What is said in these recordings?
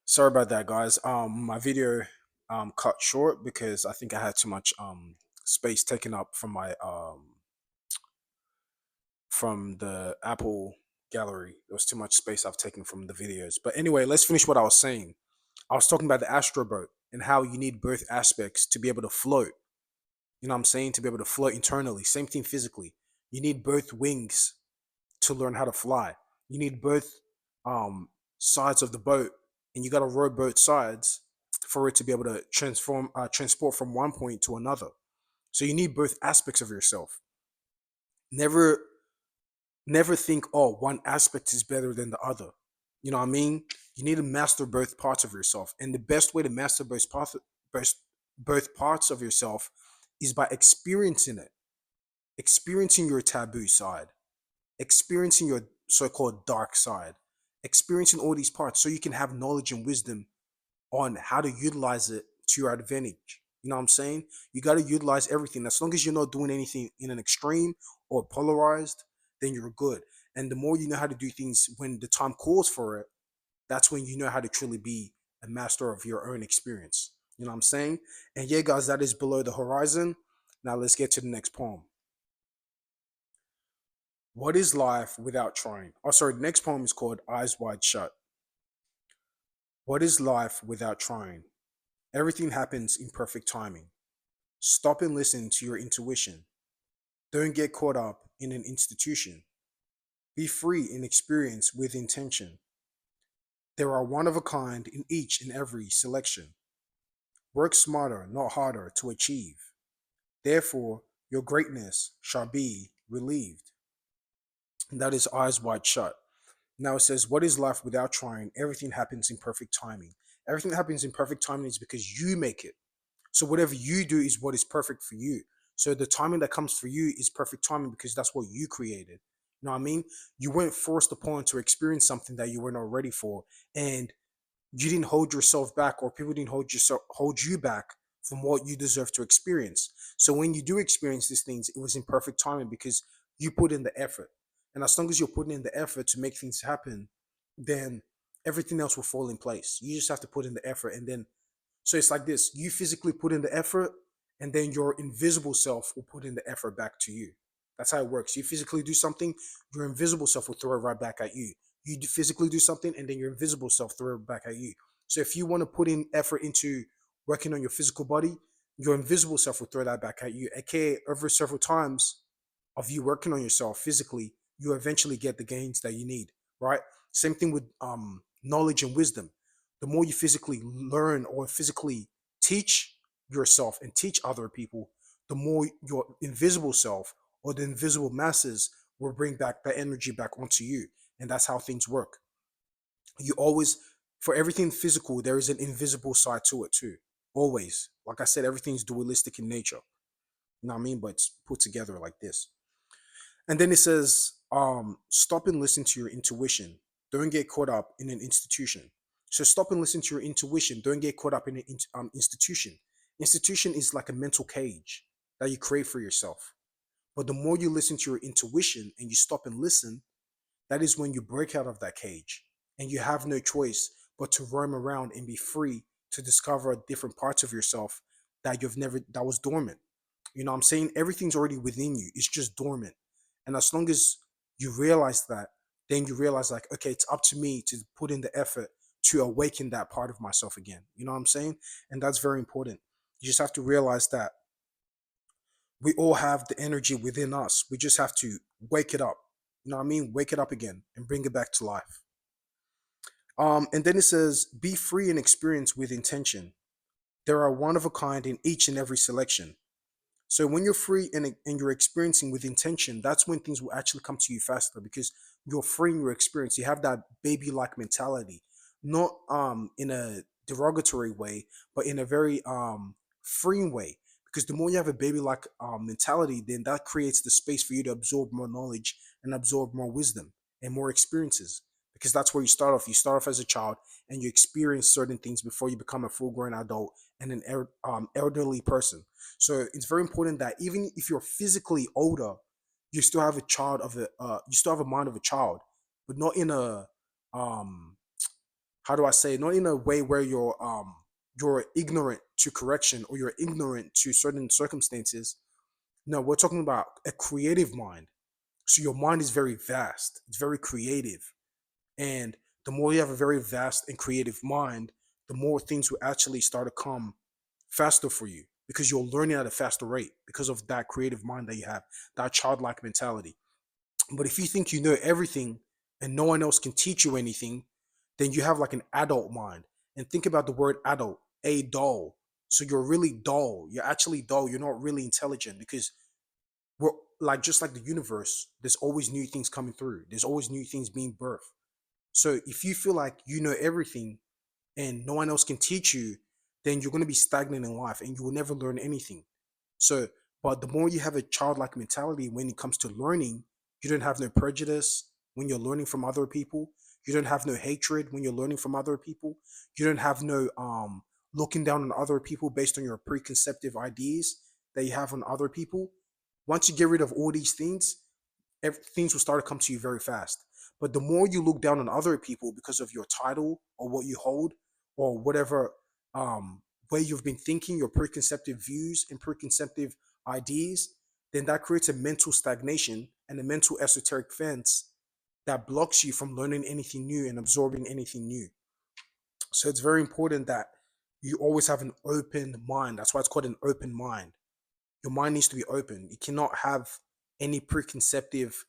Sorry about that, guys. My video cut short because I think I had too much space taken up from my from the Apple gallery. There was too much space I've taken from the videos. But anyway, let's finish what I was saying. I was talking about the Astro Boat and how you need both aspects to be able to float. You know what I'm saying? To be able to float internally. Same thing physically. You need both wings to learn how to fly. You need both um, sides of the boat, and you got to row both sides for it to be able to transport from one point to another. So you need both aspects of yourself. Never, never think, oh, one aspect is better than the other. You know what I mean? You need to master both parts of yourself, and the best way to master both, both parts of yourself is by experiencing it, experiencing your taboo side, experiencing your so-called dark side, experiencing all these parts so you can have knowledge and wisdom on how to utilize it to your advantage. You know what I'm saying? You got to utilize everything. As long as you're not doing anything in an extreme or polarized, then you're good. And the more you know how to do things when the time calls for it, that's when you know how to truly be a master of your own experience. You know what I'm saying? And yeah, guys, that is below the horizon. Now let's get to the next poem. What is life without trying? Oh, sorry, the next poem is called Eyes Wide Shut. What is life without trying? Everything happens in perfect timing. Stop and listen to your intuition. Don't get caught up in an institution. Be free in experience with intention. There are one of a kind in each and every selection. Work smarter, not harder to achieve. Therefore, your greatness shall be relieved. And that is Eyes Wide Shut. Now it says, what is life without trying? Everything happens in perfect timing. Everything that happens in perfect timing is because you make it. So whatever you do is what is perfect for you. So the timing that comes for you is perfect timing because that's what you created. You know what I mean? You weren't forced upon to experience something that you weren't not ready for. And you didn't hold yourself back, or people didn't hold you back from what you deserve to experience. So when you do experience these things, it was in perfect timing because you put in the effort. And as long as you're putting in the effort to make things happen, then everything else will fall in place. You just have to put in the effort. And then so it's like this: you physically put in the effort, and then your invisible self will put in the effort back to you. That's how it works. You physically do something, your invisible self will throw it right back at you. You physically do something, and then your invisible self throw it back at you. So if you want to put in effort into working on your physical body, your invisible self will throw that back at you. AKA, over several times of you working on yourself physically, you eventually get the gains that you need, right? Same thing with knowledge and wisdom. The more you physically learn or physically teach yourself and teach other people, the more your invisible self or the invisible masses will bring back that energy back onto you. And that's how things work. You always, for everything physical, there is an invisible side to it too. Always. Like I said, everything's dualistic in nature. You know what I mean? But it's put together like this. And then it says, stop and listen to your intuition. Don't get caught up in an institution. So stop and listen to your intuition. Don't get caught up in an institution. Institution is like a mental cage that you create for yourself. But the more you listen to your intuition and you stop and listen, that is when you break out of that cage and you have no choice but to roam around and be free to discover different parts of yourself that you've never, that was dormant. You know what I'm saying? Everything's already within you. It's just dormant. And as long as you realize that, then you realize like, okay, it's up to me to put in the effort to awaken that part of myself again. You know what I'm saying? And that's very important. You just have to realize that we all have the energy within us. We just have to wake it up. You know what I mean? Wake it up again and bring it back to life. And then it says, be free and experience with intention. There are one of a kind in each and every selection. So when you're free and you're experiencing with intention, that's when things will actually come to you faster because you're free in your experience. You have that baby-like mentality, not in a derogatory way, but in a very freeing way. Because the more you have a baby-like mentality, then that creates the space for you to absorb more knowledge and absorb more wisdom and more experiences. Because that's where you start off. You start off as a child and you experience certain things before you become a full-grown adult and an elderly person. So it's very important that even if you're physically older, you still have a child of a you still have a mind of a child, but not in a um how do I say, not in a way where you're ignorant to correction or you're ignorant to certain circumstances. No, we're talking about a creative mind. So your mind is very vast, it's very creative. And the more you have a very vast and creative mind, the more things will actually start to come faster for you because you're learning at a faster rate because of that creative mind that you have, that childlike mentality. But if you think you know everything and no one else can teach you anything, then you have like an adult mind. And think about the word adult, a dull. So you're really dull. You're actually dull. You're not really intelligent because we're like just like the universe, there's always new things coming through. There's always new things being birthed. So if you feel like you know everything and no one else can teach you, then you're going to be stagnant in life and you will never learn anything. So, but the more you have a childlike mentality when it comes to learning, you don't have no prejudice when you're learning from other people. You don't have no hatred when you're learning from other people. You don't have no looking down on other people based on your preconceptive ideas that you have on other people. Once you get rid of all these things, things will start to come to you very fast. But the more you look down on other people because of your title or what you hold or whatever way you've been thinking, your preconceptive views and preconceptive ideas, then that creates a mental stagnation and a mental esoteric fence that blocks you from learning anything new and absorbing anything new. So it's very important that you always have an open mind. That's why it's called an open mind. Your mind needs to be open. You cannot have any preconceptive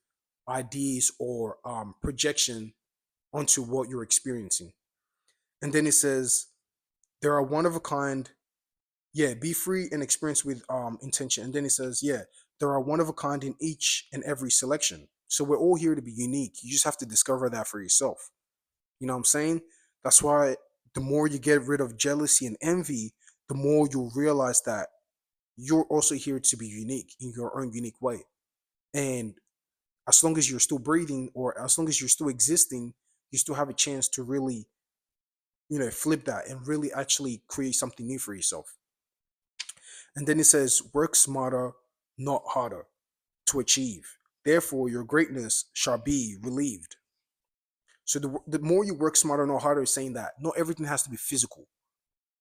ideas or projection onto what you're experiencing. And then it says, there are one of a kind. Yeah, be free and experience with intention. And then it says, yeah, there are one of a kind in each and every selection. So we're all here to be unique. You just have to discover that for yourself. You know what I'm saying? That's why the more you get rid of jealousy and envy, the more you'll realize that you're also here to be unique in your own unique way. And as long as you're still breathing or as long as you're still existing, you still have a chance to really, flip that and really actually create something new for yourself. And then it says, work smarter, not harder to achieve. Therefore, your greatness shall be relieved. So the more you work smarter, not harder is saying that not everything has to be physical.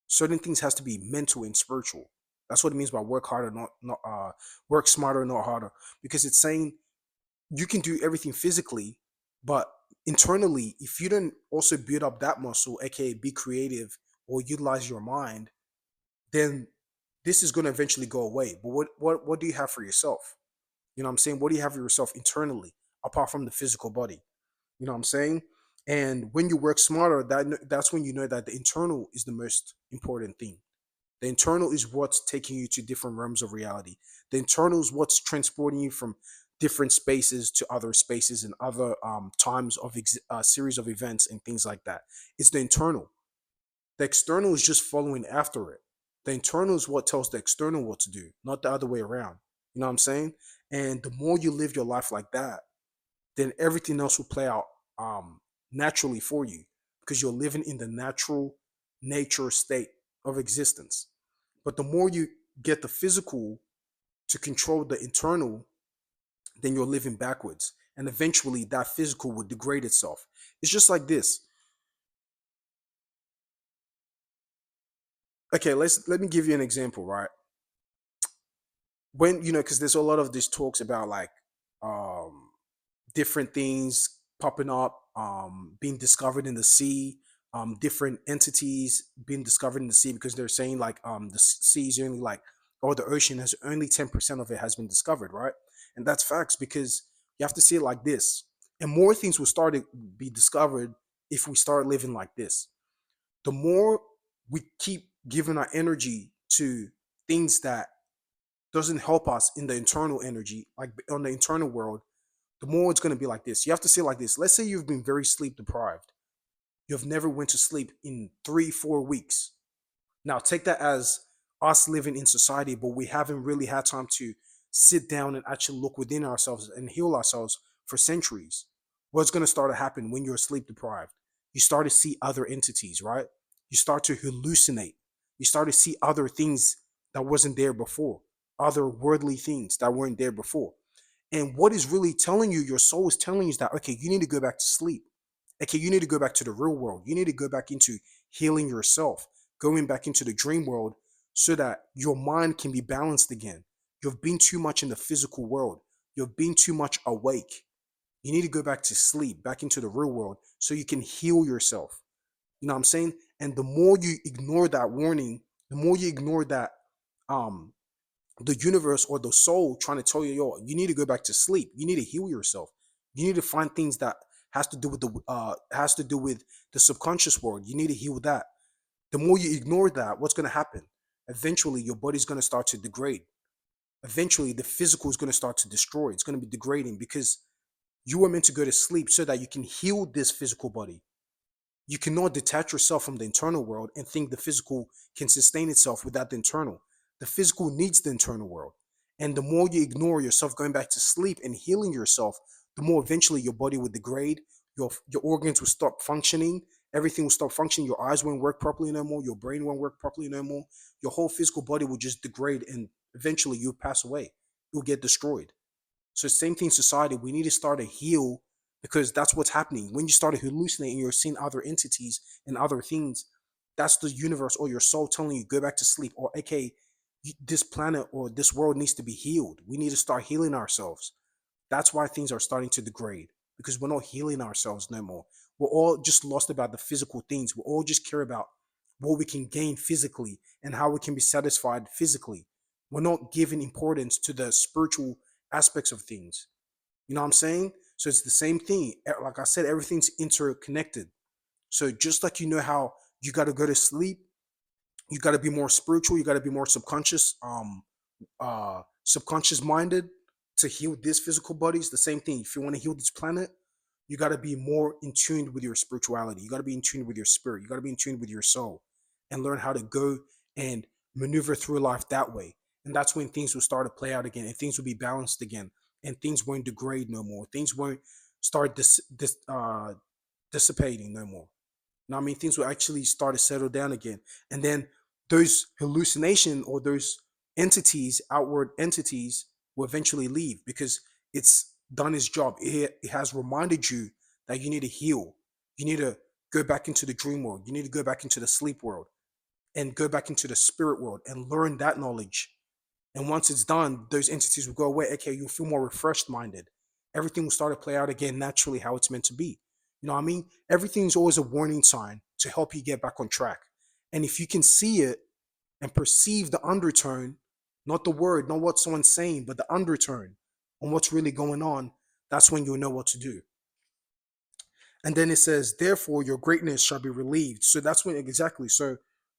Certain things has to be mental and spiritual. That's what it means by work harder, not work smarter, not harder. Because it's saying you can do everything physically, but internally, if you don't also build up that muscle, aka be creative or utilize your mind, then this is going to eventually go away. But what do you have for yourself? You know what I'm saying? What do you have for yourself internally apart from the physical body? You know what I'm saying? And when you work smarter, that's when you know that the internal is the most important thing. The internal is what's taking you to different realms of reality. The internal is what's transporting you from different spaces to other spaces and other times of series of events and things like that. It's the internal. The external is just following after it. The internal is what tells the external what to do, not the other way around. You know what I'm saying? And the more you live your life like that, then everything else will play out naturally for you because you're living in the natural nature state of existence. But the more you get the physical to control the internal, then you're living backwards. And eventually that physical would degrade itself. It's just like this. Okay, let me give you an example, right? When because there's a lot of these talks about like um different things popping up, being discovered in the sea, different entities being discovered in the sea because they're saying like the sea is only like, or the ocean has only 10% of it has been discovered, right? And that's facts because you have to see it like this. And more things will start to be discovered if we start living like this. The more we keep giving our energy to things that doesn't help us in the internal energy, like on the internal world, the more it's going to be like this. You have to say it like this. Let's say you've been very sleep deprived. You've never went to sleep in 3, 4 weeks. Now take that as us living in society, but we haven't really had time to sit down and actually look within ourselves and heal ourselves for centuries. What's going to start to happen when you're sleep deprived? You start to see other entities, right? You start to hallucinate. You start to see other things that wasn't there before, other worldly things that weren't there before. And what is really telling you, your soul is telling you is that, okay, you need to go back to sleep. Okay, you need to go back to the real world. You need to go back into healing yourself, going back into the dream world so that your mind can be balanced again. You've been too much in the physical world. You've been too much awake. You need to go back to sleep, back into the real world so you can heal yourself. You know what I'm saying? And the more you ignore that warning, the more you ignore that um the universe or the soul trying to tell you, yo, you need to go back to sleep. You need to heal yourself. You need to find things that has to do with the subconscious world. You need to heal that. The more you ignore that, what's going to happen? Eventually, your body's going to start to degrade. Eventually, the physical is going to start to destroy. It's going to be degrading because you were meant to go to sleep so that you can heal this physical body. You cannot detach yourself from the internal world and think the physical can sustain itself without the internal. The physical needs the internal world. And the more you ignore yourself going back to sleep and healing yourself, the more eventually your body will degrade, your organs will stop functioning, everything will stop functioning, your eyes won't work properly no more, your brain won't work properly no more, your whole physical body will just degrade and eventually you'll pass away. You'll get destroyed. So same thing, society. We need to start to heal because that's what's happening. When you start hallucinating, you're seeing other entities and other things. That's the universe or your soul telling you go back to sleep, or okay, this planet or this world needs to be healed. We need to start healing ourselves. That's why things are starting to degrade because we're not healing ourselves no more. We're all just lost about the physical things. We all just care about what we can gain physically and how we can be satisfied physically. We're not giving importance to the spiritual aspects of things. You know what I'm saying? So it's the same thing. Like I said, everything's interconnected. So just like you know how you got to go to sleep, you got to be more spiritual, you got to be more subconscious minded to heal this physical body. It's the same thing. If you want to heal this planet, you got to be more in tune with your spirituality. You got to be in tune with your spirit. You got to be in tune with your soul and learn how to go and maneuver through life that way. And that's when things will start to play out again and things will be balanced again and things won't degrade no more. Things won't start dissipating no more. Now, I mean, things will actually start to settle down again. And then those hallucination or those entities, outward entities, will eventually leave because it's done its job. It has reminded you that you need to heal. You need to go back into the dream world. You need to go back into the sleep world and go back into the spirit world and learn that knowledge. And once it's done, those entities will go away. Okay, you'll feel more refreshed minded. Everything will start to play out again naturally how it's meant to be. You know what I mean? Everything's always a warning sign to help you get back on track. And if you can see it and perceive the undertone, not the word, not what someone's saying, but the undertone on what's really going on, that's when you'll know what to do. And then it says, therefore, your greatness shall be relieved. So that's when exactly. So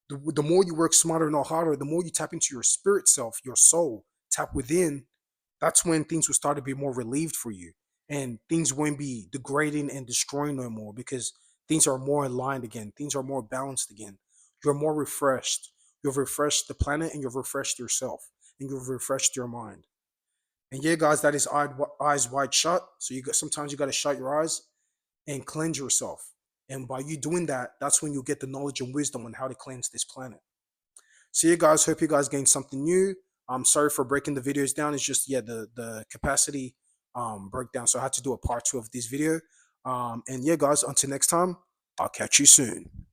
the more you work smarter, not harder, the more you tap into your spirit self, your soul, tap within, that's when things will start to be more relieved for you. And things won't be degrading and destroying no more because things are more aligned again. Things are more balanced again. You're more refreshed. You've refreshed the planet and you've refreshed yourself and you've refreshed your mind. And yeah, guys, that is eyes wide shut. So sometimes you got to shut your eyes and cleanse yourself. And by you doing that, that's when you get the knowledge and wisdom on how to cleanse this planet. So you guys, hope you guys gained something new. I'm sorry for breaking the videos down. It's just yeah, the capacity broke down. So I had to do a part 2 of this video. And yeah, guys, until next time, I'll catch you soon.